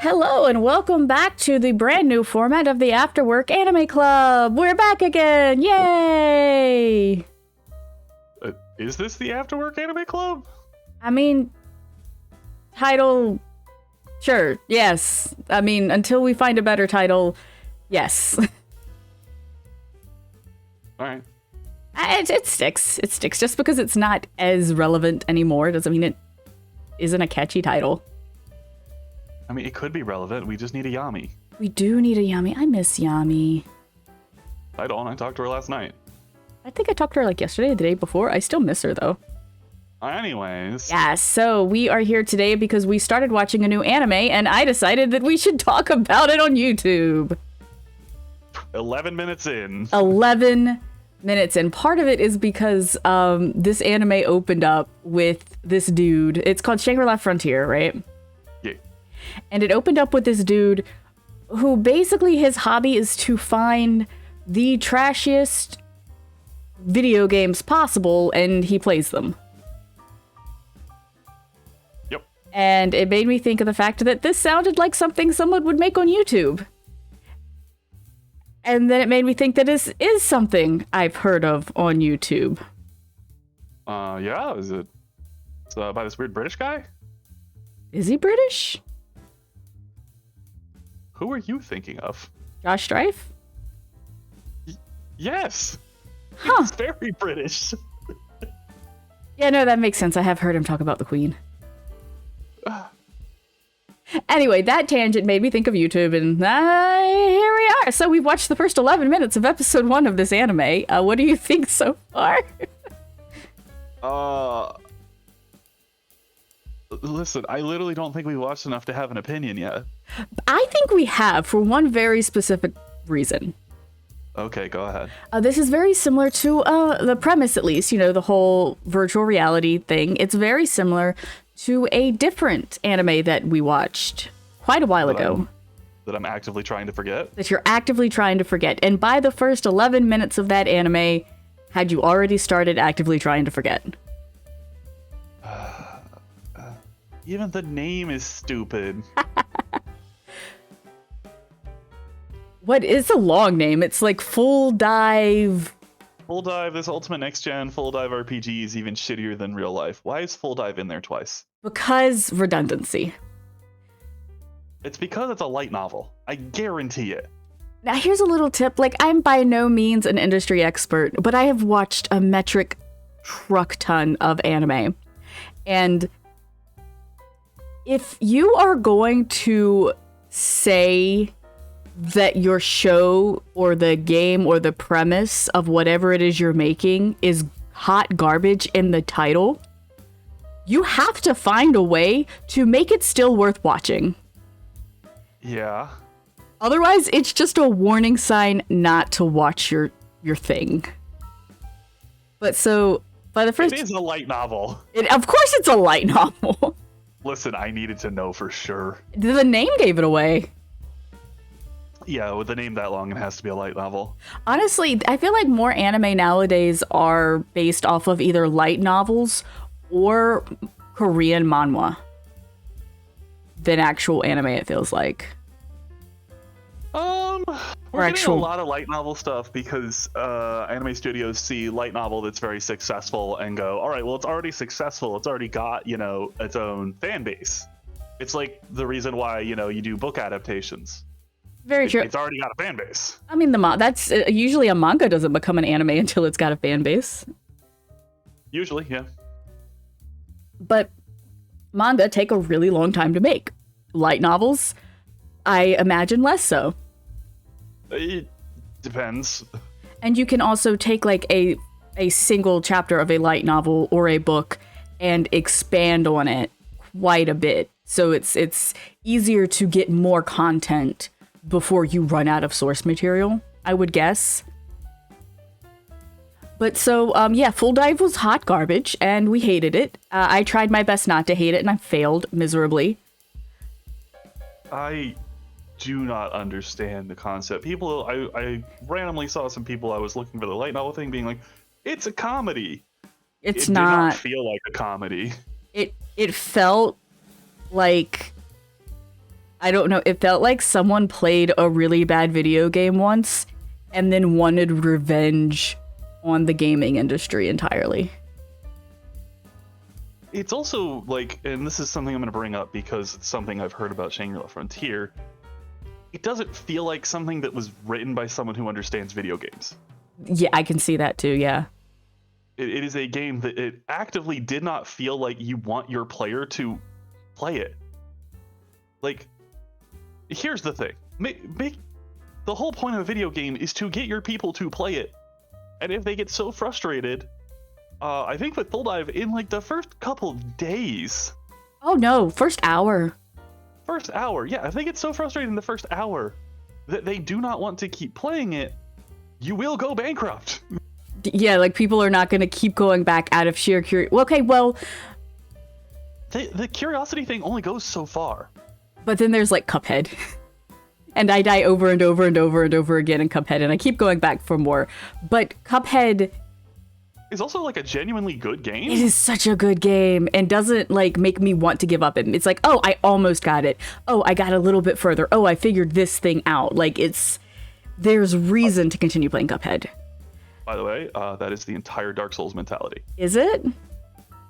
Hello and welcome back to the brand new format of the Afterwork Anime Club. We're back again. Yay! Is this the Afterwork Anime Club? I mean, title, sure, yes. I mean, until we find a better title, yes. All right. It sticks. It sticks. Just because it's not as relevant anymore doesn't mean it isn't a catchy title. I mean, it could be relevant. We just need a Yami. We do need a Yami. I miss Yami. I don't. I talked to her last night. I think I talked to her like yesterday or the day before. I still miss her though. Anyways. Yeah, so we are here today because we started watching a new anime and I decided that we should talk about it on YouTube. 11 minutes in. 11 minutes. And part of it is because this anime opened up with this dude. It's called Shangri-La Frontier, right? Yeah. And it opened up with this dude who basically his hobby is to find the trashiest video games possible and he plays them. Yep. And it made me think of the fact that this sounded like something someone would make on YouTube. And then it made me think that this is something I've heard of on YouTube. Yeah, is it by this weird British guy? Is he British? Who are you thinking of? Josh Strife? Yes. Huh. He's very British. Yeah, no, that makes sense. I have heard him talk about the Queen. Anyway, that tangent made me think of YouTube, and here we are. So we've watched the first 11 minutes of episode 1 of this anime. What do you think so far? Listen, I literally don't think we watched enough to have an opinion yet. I think we have, for one very specific reason. Okay, go ahead. This is very similar to the premise, at least, you know, the whole virtual reality thing. It's very similar to a different anime that we watched quite a while ago. That I'm actively trying to forget? That you're actively trying to forget. And by the first 11 minutes of that anime, had you already started actively trying to forget? Even the name is stupid. What is a long name? It's like Full Dive. Full Dive, this Ultimate Next Gen Full Dive RPG is even shittier than real life. Why is Full Dive in there twice? Because redundancy. It's because it's a light novel. I guarantee it. Now here's a little tip. Like, I'm by no means an industry expert, but I have watched a metric truck ton of anime. And if you are going to say that your show or the game or the premise of whatever it is you're making is hot garbage in the title, you have to find a way to make it still worth watching. Yeah. Otherwise, it's just a warning sign not to watch your thing. But so, by the first... It is a light novel. Of course it's a light novel. Listen, I needed to know for sure. The name gave it away. Yeah, with a name that long, it has to be a light novel. Honestly, I feel like more anime nowadays are based off of either light novels or Korean manhwa than actual anime, it feels like. We're getting a lot of light novel stuff because anime studios see light novel that's very successful and go, all right, well, it's already successful. It's already got, you know, its own fan base. It's like the reason why, you know, you do book adaptations. Very true. It's already got a fan base. I mean, that's usually a manga doesn't become an anime until it's got a fan base. Usually, yeah. But manga take a really long time to make. Light novels, I imagine less so. It depends. And you can also take like a single chapter of a light novel or a book and expand on it quite a bit. So it's easier to get more content before you run out of source material, I would guess. But so, yeah, Full Dive was hot garbage, and we hated it. I tried my best not to hate it, and I failed miserably. I do not understand the concept. People, I randomly saw some people I was looking for the light novel thing being like, it's a comedy. It did not feel like a comedy. It felt like I don't know. It felt like someone played a really bad video game once and then wanted revenge on the gaming industry entirely. It's also like, and this is something I'm going to bring up because it's something I've heard about Shangri-La Frontier. It doesn't feel like something that was written by someone who understands video games. Yeah, I can see that too, yeah. It is a game that it actively did not feel like you want your player to play it. Like, here's the thing. The whole point of a video game is to get your people to play it. And if they get so frustrated, I think with Full Dive, in like the first couple of days. Oh no, first hour. First hour, yeah. If they get so frustrated in the first hour that they do not want to keep playing it, you will go bankrupt. Yeah, like people are not going to keep going back out of sheer curiosity. Okay, well... The curiosity thing only goes so far. But then there's like Cuphead. And I die over and over and over and over again in Cuphead, and I keep going back for more. But Cuphead... is also like a genuinely good game. It is such a good game and doesn't like make me want to give up. And it's like, oh, I almost got it. Oh, I got a little bit further. Oh, I figured this thing out. Like there's reason to continue playing Cuphead. By the way, that is the entire Dark Souls mentality. Is it?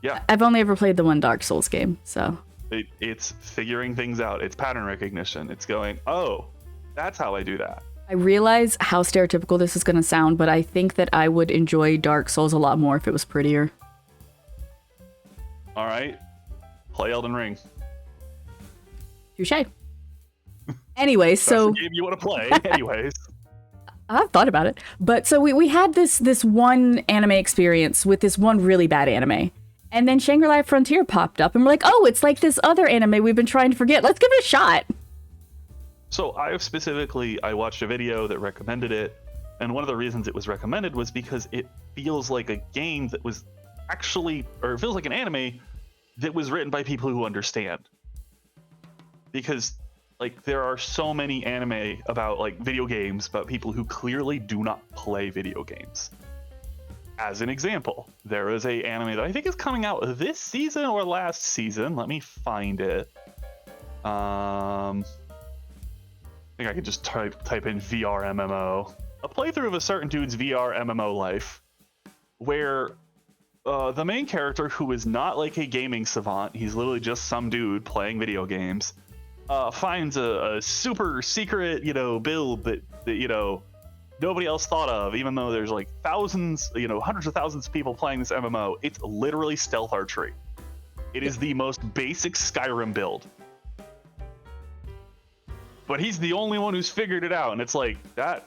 Yeah. I've only ever played the one Dark Souls game, so. It's figuring things out. It's pattern recognition. It's going, oh, that's how I do that. I realize how stereotypical this is going to sound, but I think that I would enjoy Dark Souls a lot more if it was prettier. All right. Play Elden Ring. Touché. Anyway, so... That's the game you want to play, anyways. I've thought about it. But so we had this one anime experience with this one really bad anime. And then Shangri-La Frontier popped up, and we're like, oh, it's like this other anime we've been trying to forget. Let's give it a shot. So I watched a video that recommended it, and one of the reasons it was recommended was because it feels like a game that was actually, or it feels like an anime that was written by people who understand. Because like there are so many anime about like video games about people who clearly do not play video games. As an example, there is a anime that I think is coming out this season or last season. Let me find it. I think I could just type in VR MMO. A playthrough of a certain dude's VR MMO life, where the main character, who is not like a gaming savant, he's literally just some dude playing video games, finds a super secret, build that nobody else thought of, even though there's like thousands, hundreds of thousands of people playing this MMO. It's literally stealth archery. It is the most basic Skyrim build. But he's the only one who's figured it out, and it's like, that,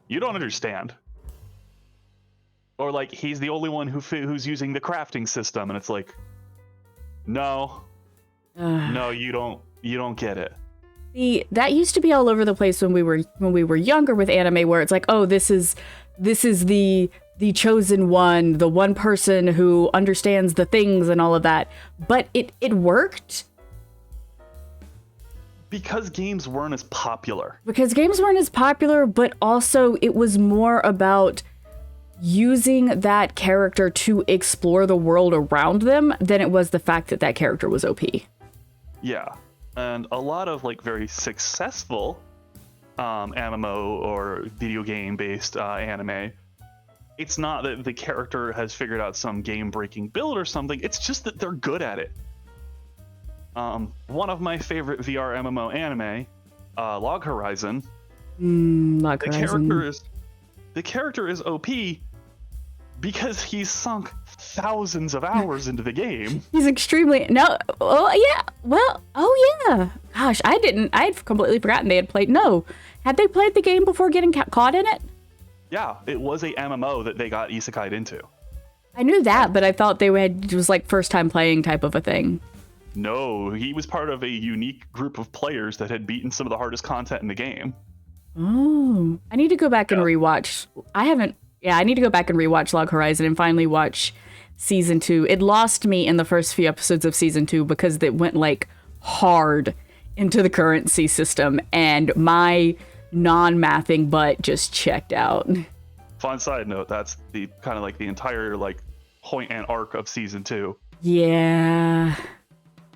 you don't understand. Or like, he's the only one who's using the crafting system, and it's like, no, you don't get it. See, that used to be all over the place when we were younger with anime, where it's like, oh, this is the chosen one, the one person who understands the things and all of that. But it worked. Because games weren't as popular. But also it was more about using that character to explore the world around them than it was the fact that that character was OP. Yeah. And a lot of like very successful MMO or video game based anime, it's not that the character has figured out some game breaking build or something, it's just that they're good at it. One of my favorite VR MMO anime, Log Horizon. Log Horizon. The character is OP because he's sunk thousands of hours into the game. He's extremely Gosh, I'd completely forgotten they had played. No, had they played the game before getting caught in it? Yeah, it was a MMO that they got isekai'd into. I knew that, but I thought it was like first time playing type of a thing. No, he was part of a unique group of players that had beaten some of the hardest content in the game. Oh, I need to go back and rewatch. I need to go back and rewatch Log Horizon and finally watch season 2. It lost me in the first few episodes of season 2 because it went like hard into the currency system and my non-mathing butt just checked out. Fun side note, that's the kind of like the entire like point and arc of season 2. Yeah.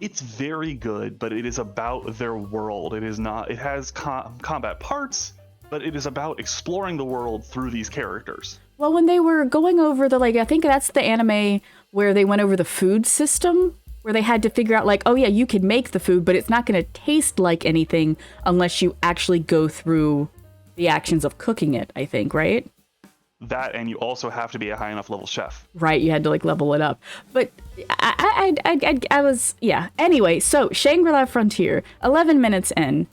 It's very good, but it is about their world. It is not. It has combat parts, but it is about exploring the world through these characters. Well, when they were going over the, like, I think that's the anime where they went over the food system, where they had to figure out, like, oh yeah, you can make the food, but it's not going to taste like anything unless you actually go through the actions of cooking it, I think, right? That, and you also have to be a high enough level chef. Right, you had to, like, level it up. But I was, yeah. Anyway, so Shangri-La Frontier, 11 minutes in,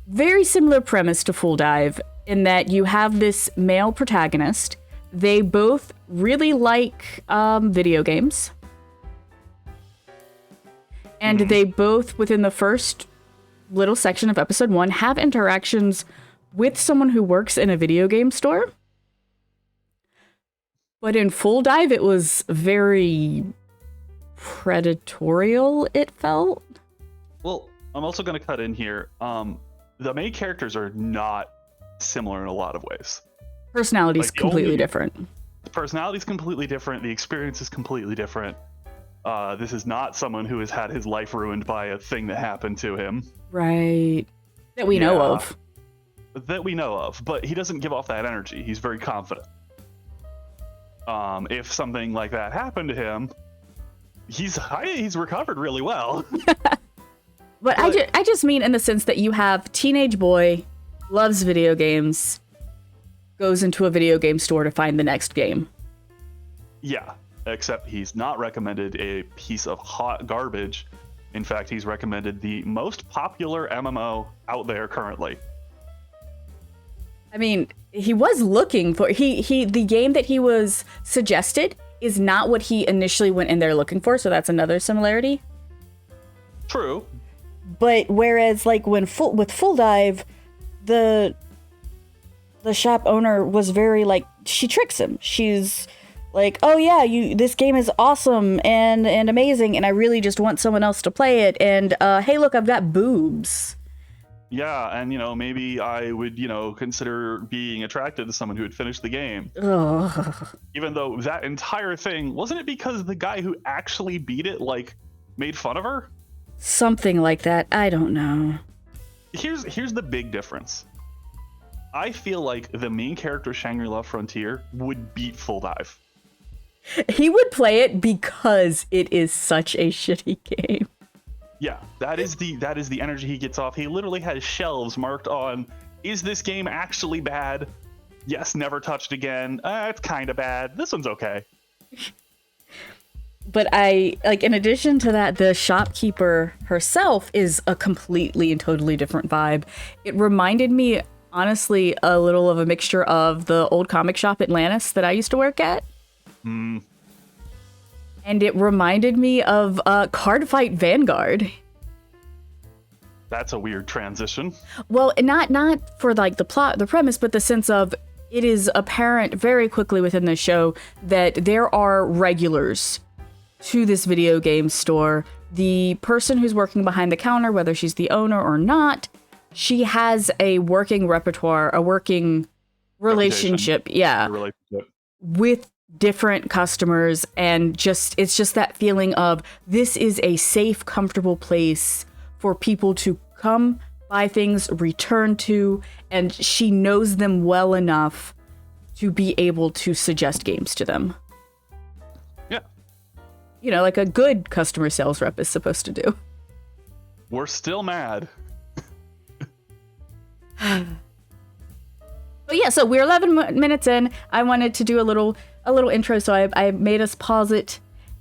very similar premise to Full Dive in that you have this male protagonist. They both really like video games. And they both, within the first little section of episode 1, have interactions with someone who works in a video game store. But in Full Dive, it was very predatorial, it felt. Well, I'm also going to cut in here. The main characters are not similar in a lot of ways. Personality's completely different. The personality's completely different. The experience is completely different. This is not someone who has had his life ruined by a thing that happened to him. Right. That we know of. That we know of. But he doesn't give off that energy. He's very confident. If something like that happened to him, he's recovered really well. But I just mean in the sense that you have teenage boy, loves video games, goes into a video game store to find the next game. Yeah, except he's not recommended a piece of hot garbage. In fact, he's recommended the most popular MMO out there currently. I mean, he was looking for the game that he was suggested is not what he initially went in there looking for, so that's another similarity. True. But whereas like with Full Dive, the shop owner was very like, she tricks him. She's like, oh yeah, this game is awesome and amazing, and I really just want someone else to play it, and hey look, I've got boobs. Yeah, and maybe I would, consider being attracted to someone who had finished the game. Ugh. Even though that entire thing, wasn't it because the guy who actually beat it, like, made fun of her? Something like that. I don't know. Here's the big difference. I feel like the main character, Shangri-La Frontier, would beat Full Dive. He would play it because it is such a shitty game. Yeah, that is the energy he gets off. He literally has shelves marked on, is this game actually bad? Yes, never touched again. It's kind of bad. This one's okay. But in addition to that, the shopkeeper herself is a completely and totally different vibe. It reminded me, honestly, a little of a mixture of the old comic shop Atlantis that I used to work at. Hmm. And it reminded me of Card Fight Vanguard. That's a weird transition. Well, not for like the plot, the premise, but the sense of it is apparent very quickly within the show that there are regulars to this video game store. The person who's working behind the counter, whether she's the owner or not, she has a working repertoire, a working relationship, with different customers, and it's just that feeling of this is a safe, comfortable place for people to come, buy things, return to, and she knows them well enough to be able to suggest games to them. Yeah. Like a good customer sales rep is supposed to do. We're still mad. But yeah, so we're 11 minutes in. I wanted to do a little intro, so I made us pause it.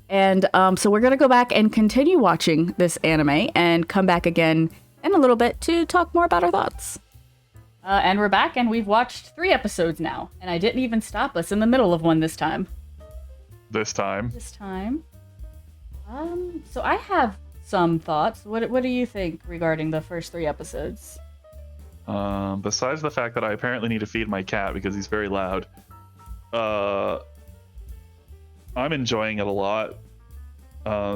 And so we're going to go back and continue watching this anime and come back again in a little bit to talk more about our thoughts. And we're back, and we've watched 3 episodes now. And I didn't even stop us in the middle of one this time. So I have some thoughts. What do you think regarding the first 3 episodes? Besides the fact that I apparently need to feed my cat because he's very loud, I'm enjoying it a lot.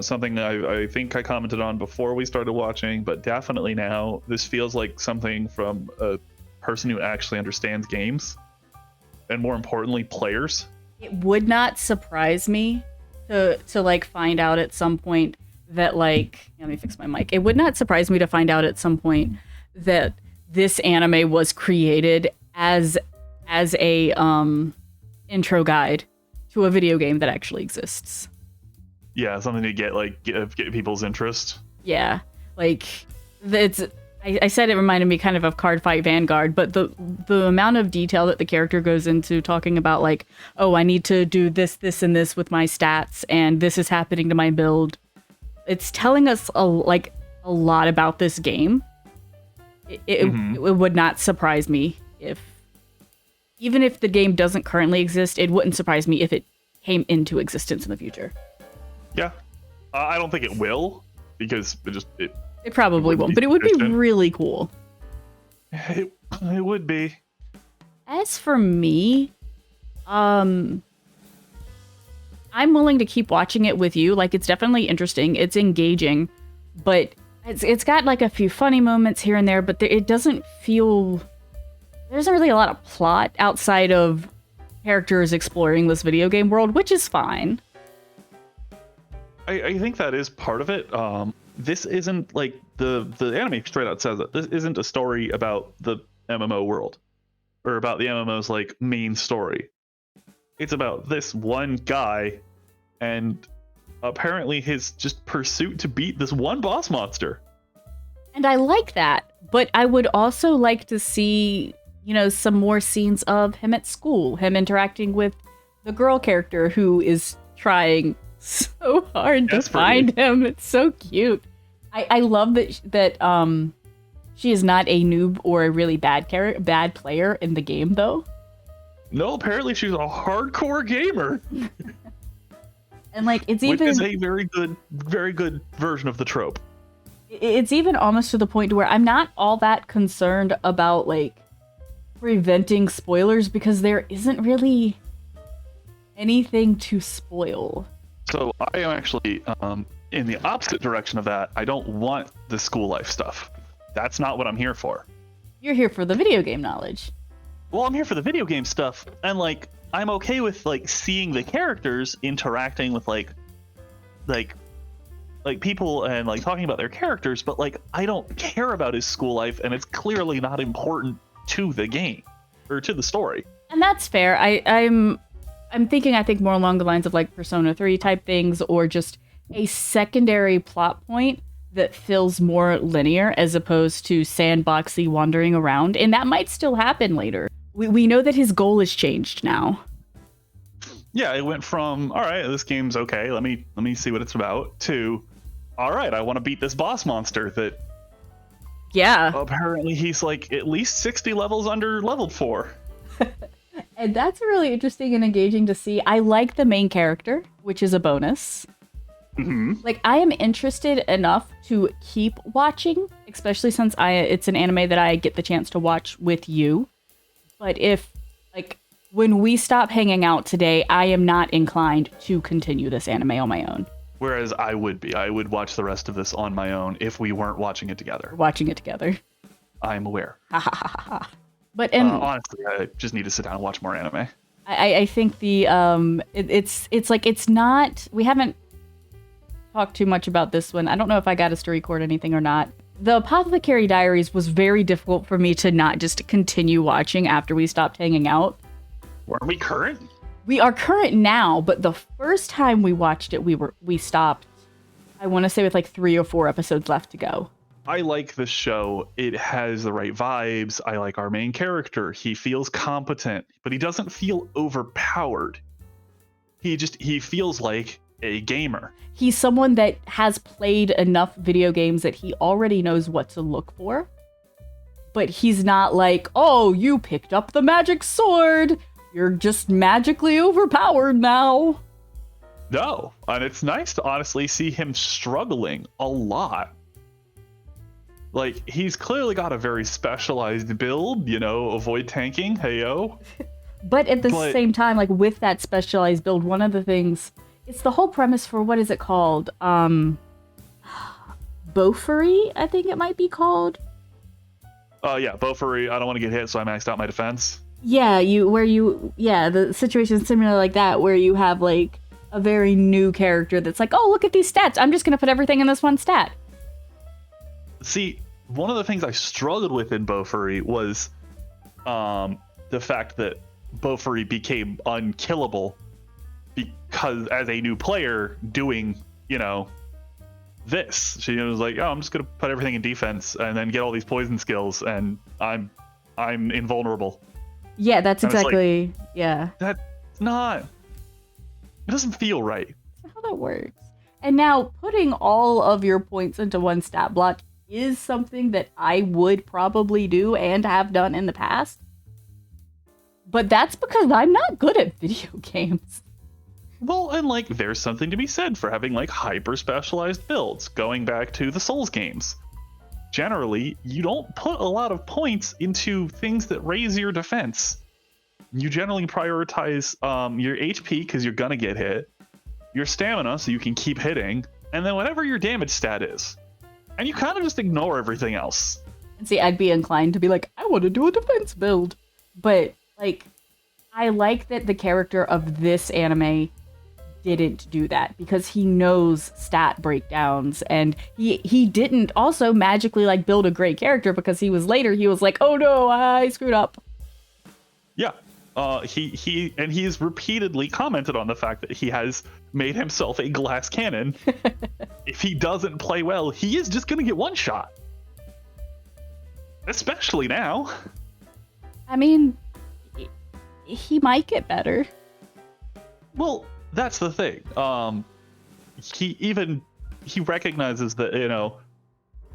Something I think I commented on before we started watching, but definitely now, this feels like something from a person who actually understands games, and more importantly, players. It would not surprise me to like find out at some point that like, let me fix my mic. It would not surprise me to find out at some point that this anime was created as a intro guide to a video game that actually exists. Yeah, something to get people's interest. Yeah, like it's. I said it reminded me kind of Card Fight Vanguard, but the amount of detail that the character goes into talking about, like, oh, I need to do this, this, and this with my stats, and this is happening to my build. It's telling us a lot about this game. It would not surprise me even if the game doesn't currently exist, it wouldn't surprise me if it came into existence in the future. Yeah, I don't think it will, because it probably won't, but it would be really cool. It would be. As for me, I'm willing to keep watching it with you. Like, it's definitely interesting. It's engaging, but it's got like a few funny moments here and there, but it doesn't feel... There isn't really a lot of plot outside of characters exploring this video game world, which is fine. I think that is part of it. This isn't like the anime straight out says it. This isn't a story about the MMO world or about the MMO's like main story. It's about this one guy and apparently his just pursuit to beat this one boss monster. And I like that, but I would also like to see, some more scenes of him at school, him interacting with the girl character who is trying so hard to find him. It's so cute. I love that she is not a noob or a really bad player in the game, though. No, apparently she's a hardcore gamer. And like which is a very good version of the trope. It's even almost to the point where I'm not all that concerned about like preventing spoilers, because there isn't really anything to spoil. So I am actually in the opposite direction of that. I don't want the school life stuff. That's not what I'm here for. You're here for the video game knowledge. Well, I'm here for the video game stuff, and like I'm okay with like seeing the characters interacting with like people and like talking about their characters, but like I don't care about his school life, and it's clearly not important to the game or to the story. And that's fair. I'm thinking, I think more along the lines of like Persona 3 type things, or just a secondary plot point that feels more linear as opposed to sandboxy wandering around. And that might still happen later. We know that his goal has changed now. Yeah, it went from, all right, this game's okay, let me see what it's about, to, all right, I want to beat this boss monster that... Yeah. Apparently he's like at least 60 levels under leveled for. And that's really interesting and engaging to see. I like the main character, which is a bonus. Mm-hmm. Like, I am interested enough to keep watching, especially since it's an anime that I get the chance to watch with you. But if, like, when we stop hanging out today, I am not inclined to continue this anime on my own. Whereas I would watch the rest of this on my own if we weren't watching it together. Watching it together. I'm aware. But honestly, I just need to sit down and watch more anime. I think it's like, it's not, we haven't talked too much about this one. I don't know if I got us to record anything or not. The Apothecary Diaries was very difficult for me to not just continue watching after we stopped hanging out. Weren't we current? We are current now, but the first time we watched it, we stopped, I want to say, with like 3 or 4 episodes left to go. I like this show. It has the right vibes. I like our main character. He feels competent, but he doesn't feel overpowered. He feels like a gamer. He's someone that has played enough video games that he already knows what to look for. But he's not like, oh, you picked up the magic sword. You're just magically overpowered now. No, and it's nice to honestly see him struggling a lot. Like, he's clearly got a very specialized build, avoid tanking, heyo. But at the same time, like, with that specialized build, one of the things, it's the whole premise for, what is it called? Bofery, I think it might be called. Yeah, Bofery, I don't want to get hit, so I maxed out my defense. Yeah, the situation's similar like that, where you have, like, a very new character that's like, oh, look at these stats. I'm just going to put everything in this one stat. See, one of the things I struggled with in Bofuri was the fact that Bofuri became unkillable because as a new player doing, this. She was like, oh, I'm just going to put everything in defense and then get all these poison skills and I'm invulnerable. Yeah, that's exactly, yeah. That's not, it doesn't feel right. That's how that works. And now putting all of your points into one stat block is something that I would probably do and have done in the past. But that's because I'm not good at video games. Well, and there's something to be said for having hyper specialized builds, going back to the Souls games. Generally, you don't put a lot of points into things that raise your defense. You generally prioritize your HP because you're gonna get hit, your stamina so you can keep hitting, and then whatever your damage stat is. And you kind of just ignore everything else. And see, I'd be inclined to be like, I want to do a defense build. But, I like that the character of this anime didn't do that because he knows stat breakdowns, and he didn't also magically build a great character because he was like, oh no, I screwed up. Yeah. He's repeatedly commented on the fact that he has made himself a glass cannon. If he doesn't play well, he is just going to get one shot. Especially now. I mean, he might get better. Well, that's the thing. He recognizes that,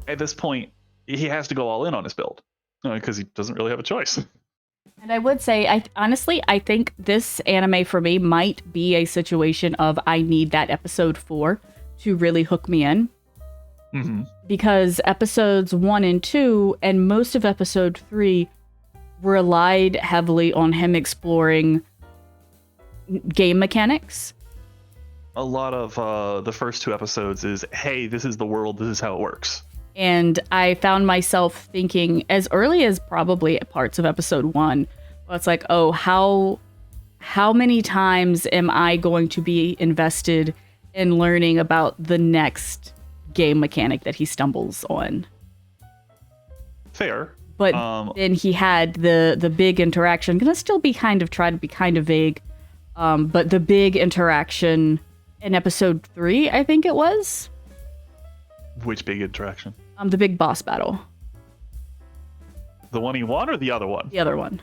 at this point, he has to go all in on his build because he doesn't really have a choice. And I would say, I think this anime for me might be a situation of I need that episode 4 to really hook me in. Mm-hmm. Because episodes 1 and 2 and most of episode 3 relied heavily on him exploring game mechanics. A lot of the first 2 episodes is, hey, this is the world, this is how it works. And I found myself thinking as early as probably parts of episode 1, well, it's like, oh, how many times am I going to be invested in learning about the next game mechanic that he stumbles on? Fair. But then he had the big interaction. Gonna still be try to be kind of vague. But the big interaction in episode 3, I think it was. Which big interaction? The big boss battle. The one he won or the other one? The other one.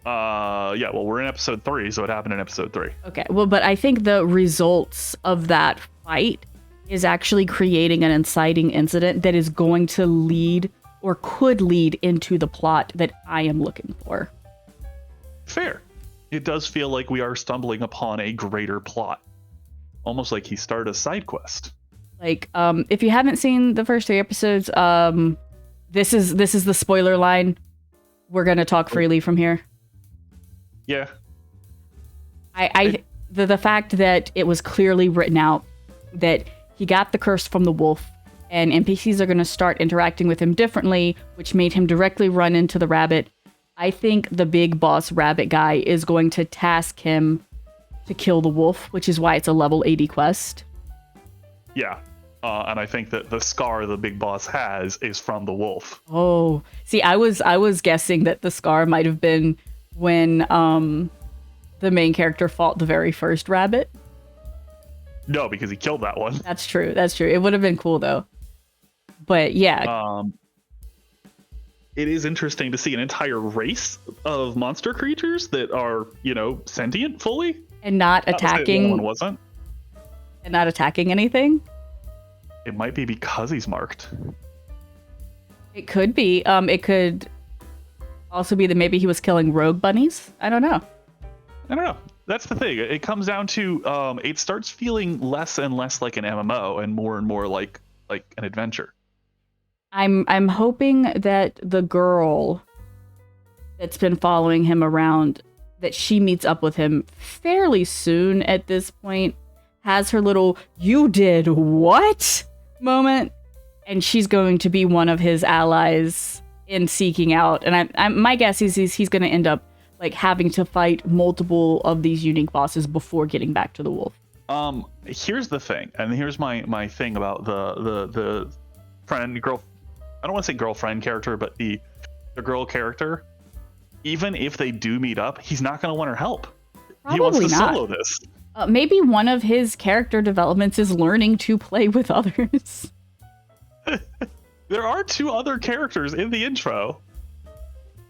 Yeah, well, we're in episode 3, so it happened in episode 3. Okay, well, but I think the results of that fight is actually creating an inciting incident that is going to lead or could lead into the plot that I am looking for. Fair. It does feel like we are stumbling upon a greater plot. Almost like he started a side quest. If you haven't seen the first 3 episodes, this is the spoiler line. We're gonna talk freely from here. Yeah. The fact that it was clearly written out that he got the curse from the wolf, and NPCs are gonna start interacting with him differently, which made him directly run into the rabbit. I think the big boss rabbit guy is going to task him to kill the wolf, which is why it's a level 80 quest. Yeah. And I think that the scar the big boss has is from the wolf. Oh, see, I was guessing that the scar might have been when the main character fought the very first rabbit. No, because he killed that one. That's true. It would have been cool though. But yeah. It is interesting to see an entire race of monster creatures that are, sentient fully. And not attacking. One wasn't. And not attacking anything. It might be because he's marked. It could be. It could also be that maybe he was killing rogue bunnies. I don't know. That's the thing. It comes down to it starts feeling less and less like an MMO and more like an adventure. I'm hoping that the girl that's been following him around, that she meets up with him fairly soon at this point, has her little "you did what?" moment, and she's going to be one of his allies in seeking out. And my guess is he's going to end up like having to fight multiple of these unique bosses before getting back to the wolf. Here's the thing, and here's my thing about the girl. I don't want to say girlfriend character, but the girl character. Even if they do meet up, he's not going to want her help. Probably he wants to not. solo this. Maybe one of his character developments is learning to play with others. There are 2 other characters in the intro.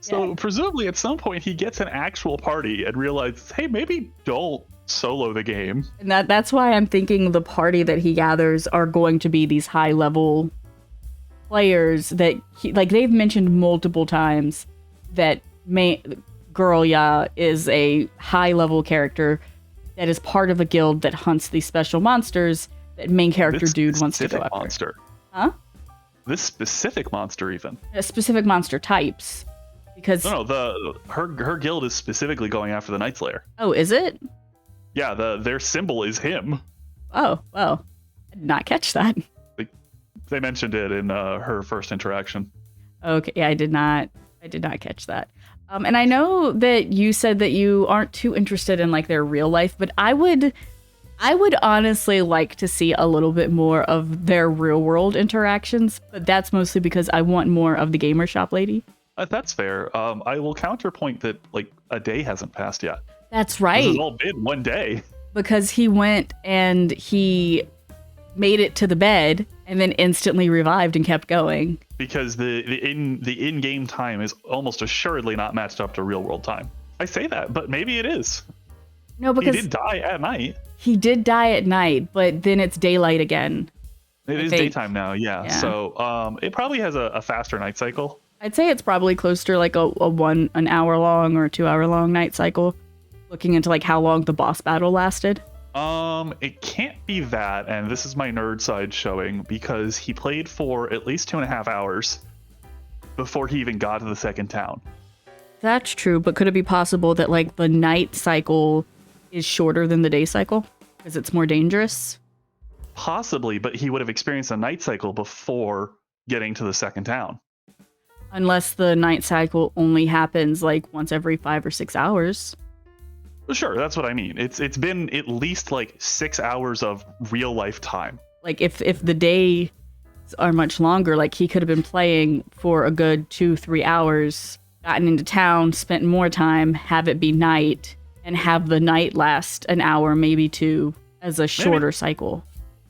So presumably at some point he gets an actual party and realizes, hey, maybe don't solo the game. And that's why I'm thinking the party that he gathers are going to be these high-level players that, they've mentioned multiple times that Girl is a high-level character that is part of a guild that hunts these special monsters that main character dude wants to go after. Monster. Huh? This specific monster, even. Specific monster types. Because her guild is specifically going after the Night Slayer. Oh, is it? Yeah, their symbol is him. Oh, well, I did not catch that. They mentioned it in her first interaction. Okay, yeah, I did not catch that. And I know that you said that you aren't too interested in like their real life, but I would honestly like to see a little bit more of their real world interactions, but that's mostly because I want more of the gamer shop lady. That's fair. I will counterpoint that like a day hasn't passed yet. That's right. This has all been one day. Because he went and he made it to the bed and then instantly revived and kept going. Because the in-game time is almost assuredly not matched up to real-world time. I say that, but maybe it is. No, because he did die at night. He did die at night, but then it's daylight again. It is daytime now, yeah. So it probably has a faster night cycle. I'd say it's probably close to like an hour long or 2 hour long night cycle. Looking into like how long the boss battle lasted. It can't be that, and this is my nerd side showing, because he played for at least 2.5 hours before he even got to the second town. That's true, but could it be possible that like the night cycle is shorter than the day cycle because it's more dangerous? Possibly, but he would have experienced a night cycle before getting to the second town. Unless the night cycle only happens like once every 5 or 6 hours. Sure, that's what I mean. It's been at least like 6 hours of real life time. Like if the days are much longer, like he could have been playing for a good 2-3 hours, gotten into town, spent more time, have it be night, and have the night last an hour, maybe 2, as a shorter cycle.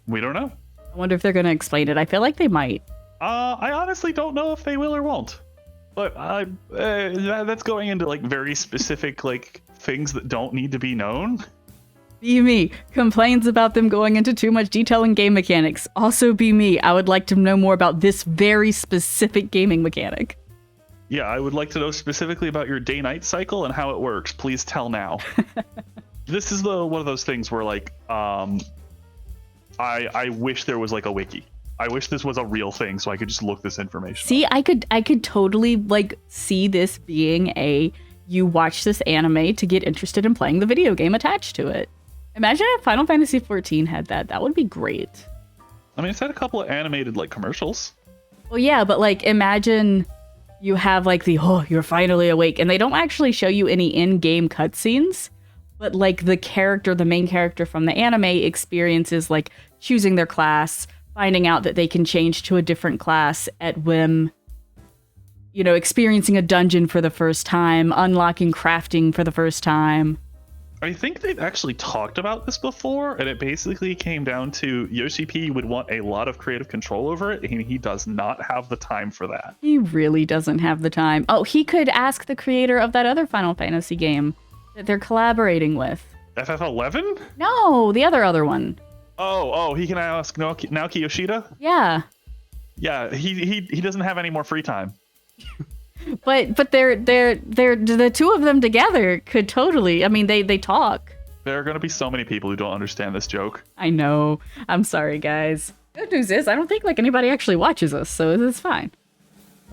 We don't know. I wonder if they're going to explain it. I feel like they might. I honestly don't know if they will or won't. But that's going into like very specific like things that don't need to be known. Be me. Complains about them going into too much detail in game mechanics. Also be me. I would like to know more about this very specific gaming mechanic. Yeah, I would like to know specifically about your day-night cycle and how it works. Please tell now. This is one of those things where like I wish there was like a wiki. I wish this was a real thing so I could just look this information See, up. I could totally like see this being you watch this anime to get interested in playing the video game attached to it. Imagine if Final Fantasy XIV had that. That would be great. I mean, it's had a couple of animated like commercials. Well, yeah, but like imagine you have like you're finally awake, and they don't actually show you any in-game cutscenes, but like the main character from the anime experiences like choosing their class, finding out that they can change to a different class at whim, experiencing a dungeon for the first time, unlocking crafting for the first time. I think they've actually talked about this before, and it basically came down to Yoshi P would want a lot of creative control over it, and he does not have the time for that. He really doesn't have the time. Oh, he could ask the creator of that other Final Fantasy game that they're collaborating with. FF11? No, the other one. Oh, he can ask Naoki Yoshida? Yeah. Yeah, he doesn't have any more free time. But they're the two of them together could totally. I mean, they talk. There are going to be so many people who don't understand this joke. I know. I'm sorry, guys. Good news is I don't think like anybody actually watches us, so it's fine.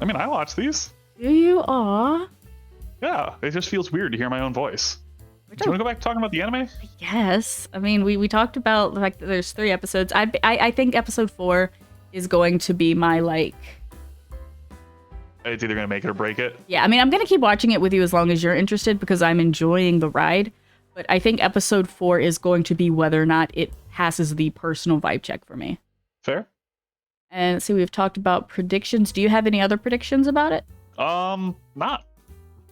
I mean, I watch these. Do you? Aw. Yeah, it just feels weird to hear my own voice. Do you want to go back to talking about the anime? Yes. I mean, we talked about the fact that there's 3 episodes. I think episode 4 is going to be my like It's either gonna make it or break it. Yeah, I mean, I'm gonna keep watching it with you as long as you're interested because I'm enjoying the ride. But I think episode 4 is going to be whether or not it passes the personal vibe check for me. Fair. And let's see, we've talked about predictions. Do you have any other predictions about it? Not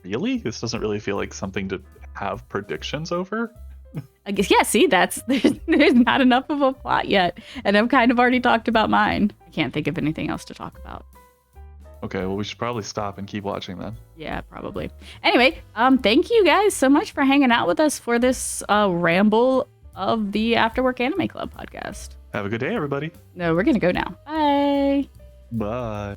really. This doesn't really feel like something to have predictions over. I guess, yeah, see, there's not enough of a plot yet. And I've kind of already talked about mine. I can't think of anything else to talk about. Okay, well, we should probably stop and keep watching then. Yeah, probably. Anyway, thank you guys so much for hanging out with us for this ramble of the Afterwork Anime Club podcast. Have a good day, everybody. No, we're going to go now. Bye. Bye.